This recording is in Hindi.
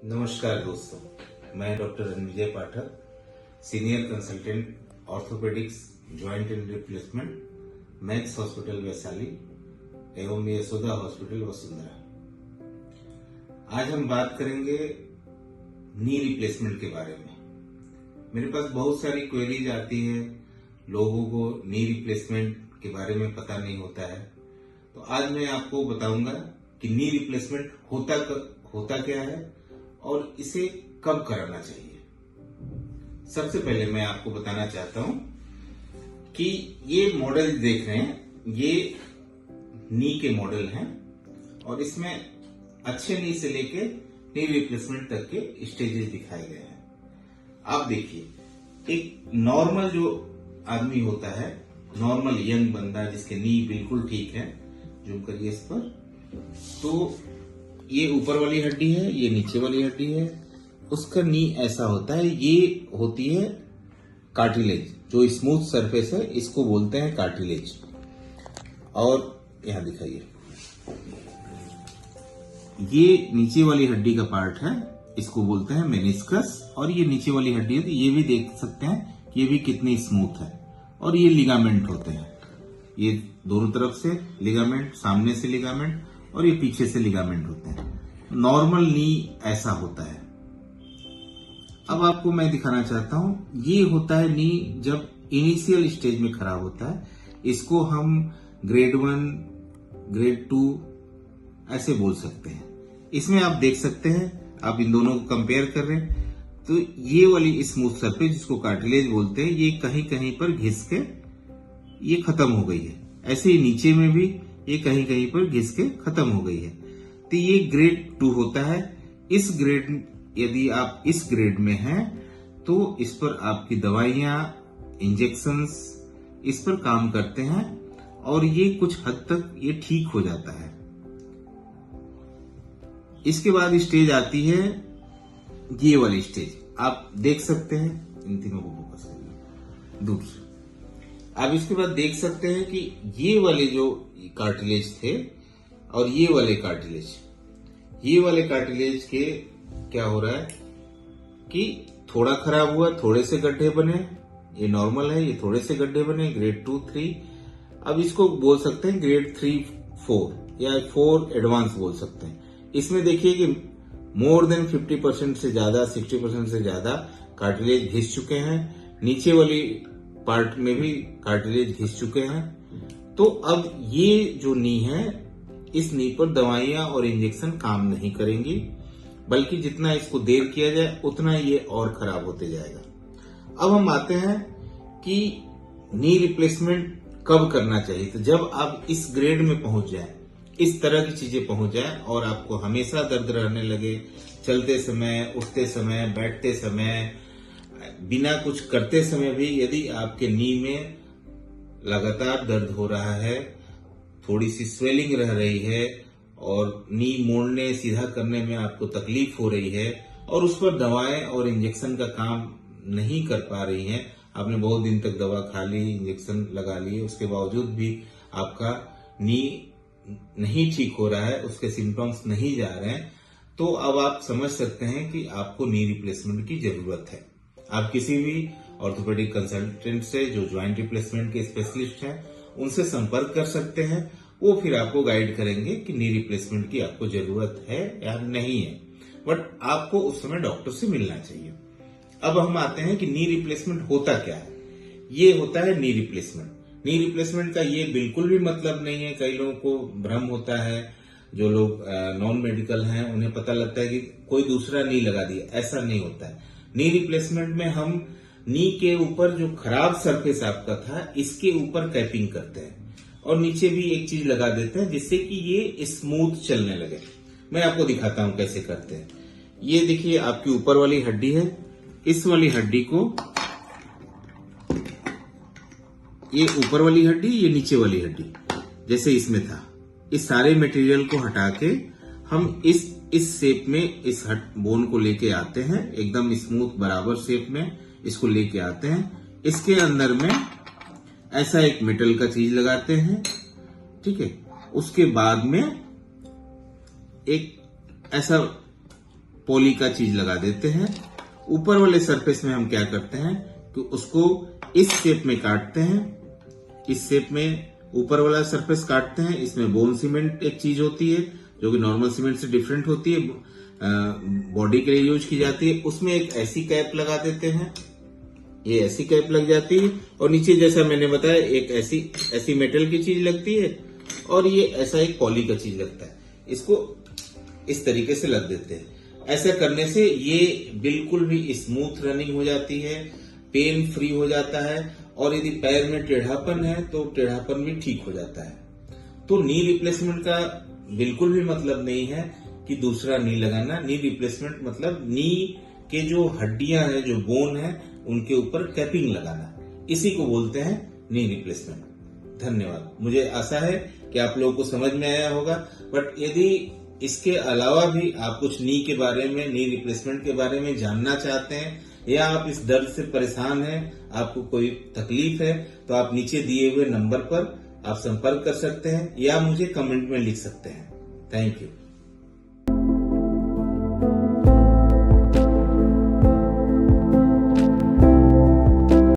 नमस्कार दोस्तों, मैं doctor Ranvijay Pathak, senior consultant orthopaedics joint and replacement, max hospital Vaishali एवं यशोदा हॉस्पिटल वसुंधरा। आज हम बात करेंगे नी रिप्लेसमेंट के बारे में। मेरे पास बहुत सारी क्वेरीज आती है, लोगों को नी रिप्लेसमेंट के बारे में पता नहीं होता है। तो आज मैं आपको बताऊंगा कि नी रिप्लेसमेंट होता क्या है और इसे कब कराना चाहिए। सबसे पहले मैं आपको बताना चाहता हूं कि ये मॉडल देख रहे हैं, ये नी के मॉडल हैं और इसमें अच्छे नी से लेके नी रिप्लेसमेंट तक के स्टेजेस दिखाए गए हैं। आप देखिए, एक नॉर्मल जो आदमी होता है, नॉर्मल यंग बंदा जिसके नी बिल्कुल ठीक है, जूम करिए इस पर, तो ये ऊपर वाली हड्डी है, ये नीचे वाली हड्डी है, उसका नी ऐसा होता है। ये होती है कार्टिलेज, जो स्मूथ सरफेस है इसको बोलते हैं कार्टिलेज। और यहां दिखाइए, ये नीचे वाली हड्डी का पार्ट है, इसको बोलते हैं मेनिस्कस। और ये नीचे वाली हड्डी है, तो ये भी देख सकते हैं कि ये भी कितनी स्मूथ है। और ये लिगामेंट होते हैं, ये दोनों तरफ से लिगामेंट, सामने से लिगामेंट और ये पीछे से लिगामेंट होते हैं। नॉर्मल नी ऐसा होता है। अब आपको मैं दिखाना चाहता हूं, ये होता है नी जब इनिशियल स्टेज में खराब होता है। इसको हम ग्रेड 1, ग्रेड 2 ऐसे बोल सकते हैं। इसमें आप देख सकते हैं, आप इन दोनों को कंपेयर कर रहे हैं, तो ये वाली स्मूथ सरफेस जिसको कार्टिलेज बोलते हैं, ये कहीं कहीं पर घिस के ये खत्म हो गई है। ऐसे ही नीचे में भी ये कहीं कहीं पर घिस के खत्म हो गई है। तो ये ग्रेड 2 होता है। इस ग्रेड, यदि आप इस ग्रेड में हैं तो इस पर आपकी दवाइयां, इंजेक्शंस इस पर काम करते हैं और ये कुछ हद तक ये ठीक हो जाता है। इसके बाद स्टेज आती है ये वाली स्टेज, आप देख सकते हैं, इन तीनों को फोकस करिए दूर से। आप इसके बाद देख सकते हैं कि ये वाले जो कार्टिलेज थे और ये वाले कार्टिलेज के क्या हो रहा है कि थोड़ा खराब हुआ, थोड़े से गड्ढे बने, ये नॉर्मल है, ये थोड़े से गड्ढे बने, ग्रेड 2, 3। अब इसको बोल सकते हैं ग्रेड 3, 4 या 4 एडवांस बोल सकते हैं। इसमें देखिए कि मोर देन 50% से ज्यादा, 60% से ज्यादा कार्टिलेज घिस चुके हैं। नीचे वाली पार्ट में भी कार्टिलेज घिस चुके हैं। तो अब ये जो नी है, इस नी पर दवाइयां और इंजेक्शन काम नहीं करेंगी, बल्कि जितना इसको देर किया जाए उतना ये और खराब होते जाएगा। अब हम आते हैं कि नी रिप्लेसमेंट कब करना चाहिए। तो जब आप इस ग्रेड में पहुंच जाए, इस तरह की चीजें पहुंच जाए और आपको हमेशा दर्द रहने लगे, चलते समय, उठते समय, बैठते समय, बिना कुछ करते समय भी यदि आपके नी में लगातार दर्द हो रहा है, थोड़ी सी स्वेलिंग रह रही है और नी मोड़ने, सीधा करने में आपको तकलीफ हो रही है और उस पर दवाएं और इंजेक्शन का काम नहीं कर पा रही हैं, आपने बहुत दिन तक दवा खा ली, इंजेक्शन लगा लिए, उसके बावजूद भी आपका नी नहीं ठीक हो रहा है, उसके सिम्टम्स नहीं जा रहे हैं, तो अब आप समझ सकते हैं कि आपको नी रिप्लेसमेंट की जरूरत है। आप किसी भी ऑर्थोपेडिक कंसल्टेंट से, जो ज्वाइंट रिप्लेसमेंट के स्पेशलिस्ट हैं, उनसे संपर्क कर सकते हैं। वो फिर आपको गाइड करेंगे कि नी रिप्लेसमेंट की आपको जरूरत है या नहीं है, बट आपको उस समय डॉक्टर से मिलना चाहिए। अब हम आते हैं कि नी रिप्लेसमेंट होता क्या है। ये होता है नी रिप्लेसमेंट। नी रिप्लेसमेंट का ये बिल्कुल भी मतलब नहीं है, कई लोगों को भ्रम होता है, जो लोग नॉन मेडिकल हैं उन्हें पता लगता है कि कोई दूसरा नी लगा दिया, ऐसा नहीं होता है। नी रिप्लेसमेंट में हम नी के ऊपर जो खराब सरफेस आपका था, इसके ऊपर कैपिंग करते हैं और नीचे भी एक चीज लगा देते हैं जिससे कि ये स्मूथ चलने लगे। मैं आपको दिखाता हूं कैसे करते हैं। ये देखिए, आपकी ऊपर वाली हड्डी है, इस वाली हड्डी को, ये ऊपर वाली हड्डी, ये नीचे वाली हड्डी, जैसे इसमें था, इस सारे मटेरियल को हटा के हम इस शेप में इस बोन को लेके आते हैं, एकदम स्मूथ बराबर शेप में इसको लेके आते हैं। इसके अंदर में ऐसा एक मेटल का चीज लगाते हैं, ठीक है। उसके बाद में एक ऐसा पॉली का चीज लगा देते हैं। ऊपर वाले सरफेस में हम क्या करते हैं कि उसको इस शेप में काटते हैं, इस शेप में ऊपर वाला सरफेस काटते हैं। इसमें बोन सीमेंट एक चीज होती है जो कि नॉर्मल सीमेंट से डिफरेंट होती है, बॉडी के लिए यूज की जाती है। उसमें एक ऐसी कैप लगा देते हैं, ये ऐसी कैप लग जाती है, और नीचे जैसा मैंने बताया एक ऐसी मेटल की चीज लगती है, और ये ऐसा एक पॉली का चीज लगता है। इसको इस तरीके से लग देते हैं। ऐसा करने से ये बिल्कुल भी स्मूथ रनिंग हो जाती है, पेन फ्री हो जाता है, और यदि पैर में टेढ़ापन है तो टेढ़ापन भी ठीक हो जाता है। तो नी रिप्लेसमेंट का बिल्कुल भी मतलब नहीं है कि दूसरा नी लगाना। नी रिप्लेसमेंट मतलब नी के जो हड्डियां हैं, जो बोन है, उनके ऊपर कैपिंग लगाना, इसी को बोलते हैं नी रिप्लेसमेंट। धन्यवाद। मुझे आशा है कि आप लोगों को समझ में आया होगा। बट यदि इसके अलावा भी आप कुछ नी के बारे में, नी रिप्लेसमेंट के बारे में जानना चाहते हैं, या आप इस दर्द से परेशान हैं, आपको कोई तकलीफ है, तो आप नीचे दिए हुए नंबर पर आप संपर्क कर सकते हैं या मुझे कमेंट में लिख सकते हैं। Thank you.